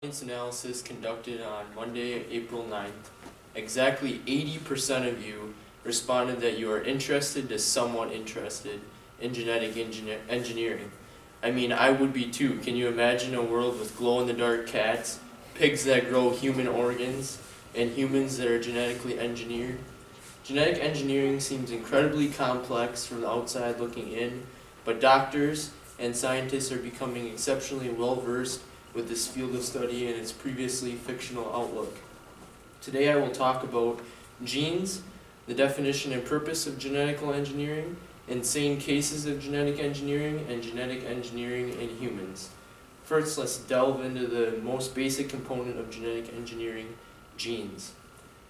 Analysis conducted on Monday, April 9th, exactly 80% of you responded that you are interested to somewhat interested in genetic engineering. I mean, I would be too. Can you imagine a world with glow-in-the-dark cats, pigs that grow human organs, and humans that are genetically engineered? Genetic engineering seems incredibly complex from the outside looking in, but doctors and scientists are becoming exceptionally well-versed with this field of study and its previously fictional outlook. Today I will talk about genes, the definition and purpose of genetic engineering, insane cases of genetic engineering, and genetic engineering in humans. First, let's delve into the most basic component of genetic engineering, genes.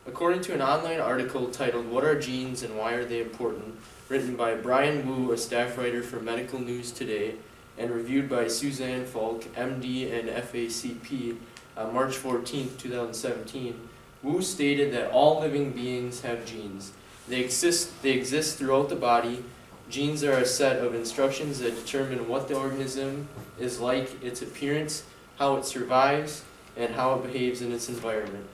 According to an online article titled "What are Genes and Why Are They Important?" written by Brian Wu, a staff writer for Medical News Today, and reviewed by Suzanne Falk, MD and FACP, on March 14, 2017, Wu stated that all living beings have genes. They exist throughout the body. Genes are a set of instructions that determine what the organism is like, its appearance, how it survives, and how it behaves in its environment.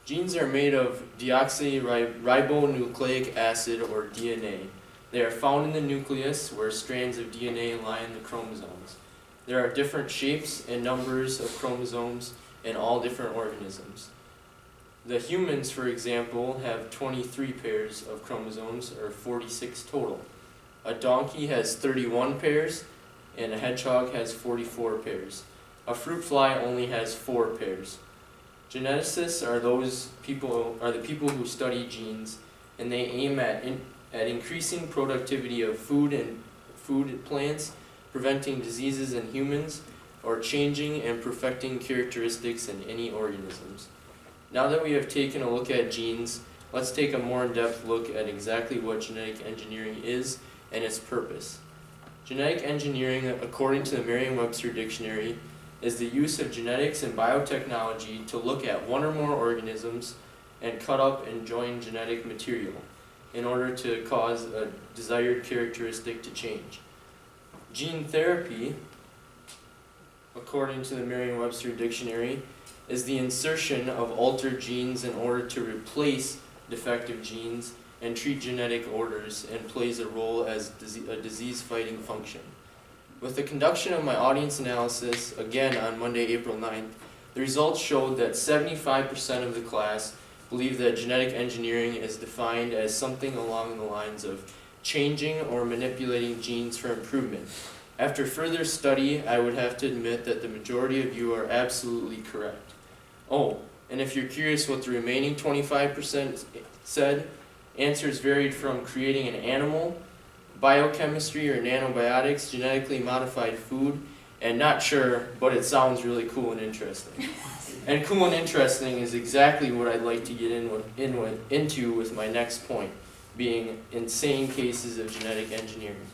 Genes are made of deoxyribonucleic acid, or DNA. They are found in the nucleus, where strands of DNA line the chromosomes. There are different shapes and numbers of chromosomes in all different organisms. The humans, for example, have 23 pairs of chromosomes, or 46 total. A donkey has 31 pairs, and a hedgehog has 44 pairs. A fruit fly only has 4 pairs. Geneticists are the people who study genes, and they aim at increasing productivity of food plants, preventing diseases in humans, or changing and perfecting characteristics in any organisms. Now that we have taken a look at genes, let's take a more in-depth look at exactly what genetic engineering is and its purpose. Genetic engineering, according to the Merriam-Webster Dictionary, is the use of genetics and biotechnology to look at one or more organisms and cut up and join genetic material in order to cause a desired characteristic to change. Gene therapy, according to the Merriam-Webster Dictionary, is the insertion of altered genes in order to replace defective genes and treat genetic disorders, and plays a role as a disease-fighting function. With the conduction of my audience analysis, again on Monday, April 9th, the results showed that 75% of the class believe that genetic engineering is defined as something along the lines of changing or manipulating genes for improvement. After further study, I would have to admit that the majority of you are absolutely correct. Oh, and if you're curious what the remaining 25% said, answers varied from creating an animal, biochemistry or nanobiotics, genetically modified food, and not sure, but it sounds really cool and interesting. And cool and interesting is exactly what I'd like to get into with my next point, being insane cases of genetic engineering.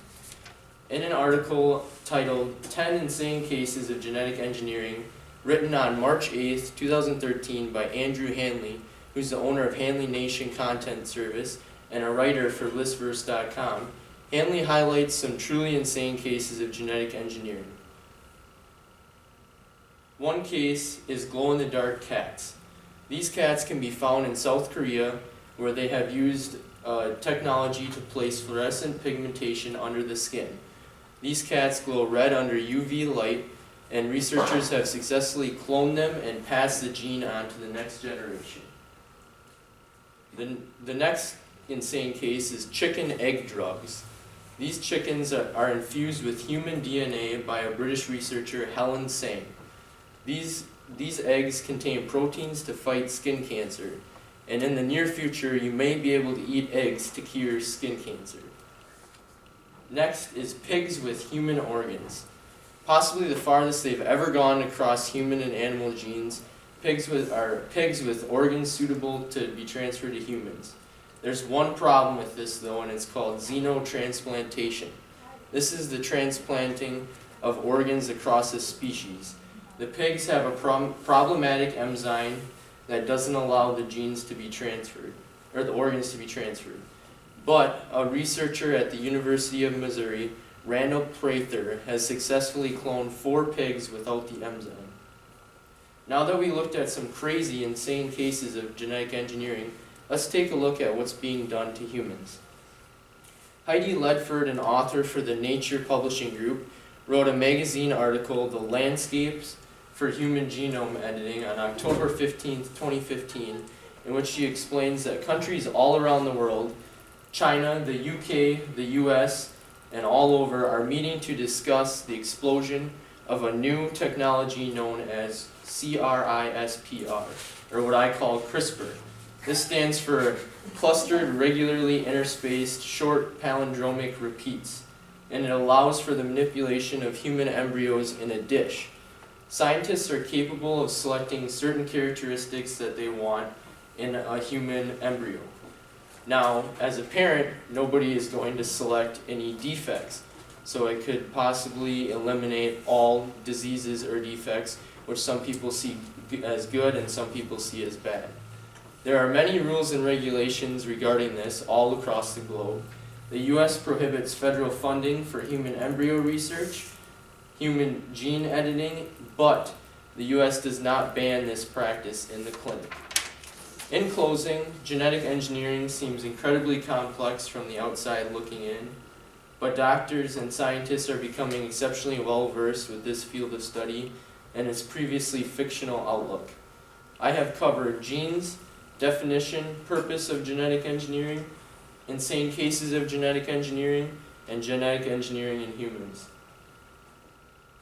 In an article titled 10 Insane Cases of Genetic Engineering, written on March 8th, 2013 by Andrew Hanley, who's the owner of Hanley Nation Content Service and a writer for listverse.com, Hanley highlights some truly insane cases of genetic engineering. One case is glow-in-the-dark cats. These cats can be found in South Korea, where they have used technology to place fluorescent pigmentation under the skin. These cats glow red under UV light, and researchers have successfully cloned them and passed the gene on to the next generation. The next insane case is chicken egg drugs. These chickens are infused with human DNA by a British researcher, Helen Sang. These eggs contain proteins to fight skin cancer, and in the near future you may be able to eat eggs to cure skin cancer. Next is pigs with human organs. Possibly the farthest they've ever gone across human and animal genes, pigs with organs suitable to be transferred to humans. There's one problem with this though, and it's called xenotransplantation. This is the transplanting of organs across a species. The pigs have a problematic enzyme that doesn't allow the genes to be transferred, or the organs to be transferred. But a researcher at the University of Missouri, Randall Prather, has successfully cloned 4 pigs without the enzyme. Now that we looked at some crazy, insane cases of genetic engineering, let's take a look at what's being done to humans. Heidi Ledford, an author for the Nature Publishing Group, wrote a magazine article, The Landscapes for Human Genome Editing, on October 15, 2015, in which she explains that countries all around the world, China, the UK, the US, and all over, are meeting to discuss the explosion of a new technology known as CRISPR, or what I call CRISPR. This stands for Clustered Regularly Interspaced Short Palindromic Repeats, and it allows for the manipulation of human embryos in a dish. Scientists are capable of selecting certain characteristics that they want in a human embryo. Now, as a parent, nobody is going to select any defects, so it could possibly eliminate all diseases or defects, which some people see as good and some people see as bad. There are many rules and regulations regarding this all across the globe. The U.S. prohibits federal funding for human embryo research, human gene editing, but the U.S. does not ban this practice in the clinic. In closing, genetic engineering seems incredibly complex from the outside looking in, but doctors and scientists are becoming exceptionally well versed with this field of study and its previously fictional outlook. I have covered genes, definition, purpose of genetic engineering, insane cases of genetic engineering, and genetic engineering in humans.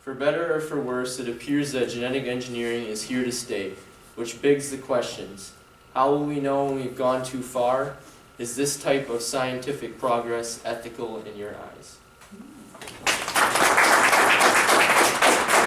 For better or for worse, it appears that genetic engineering is here to stay, which begs the questions: how will we know when we've gone too far? Is this type of scientific progress ethical in your eyes?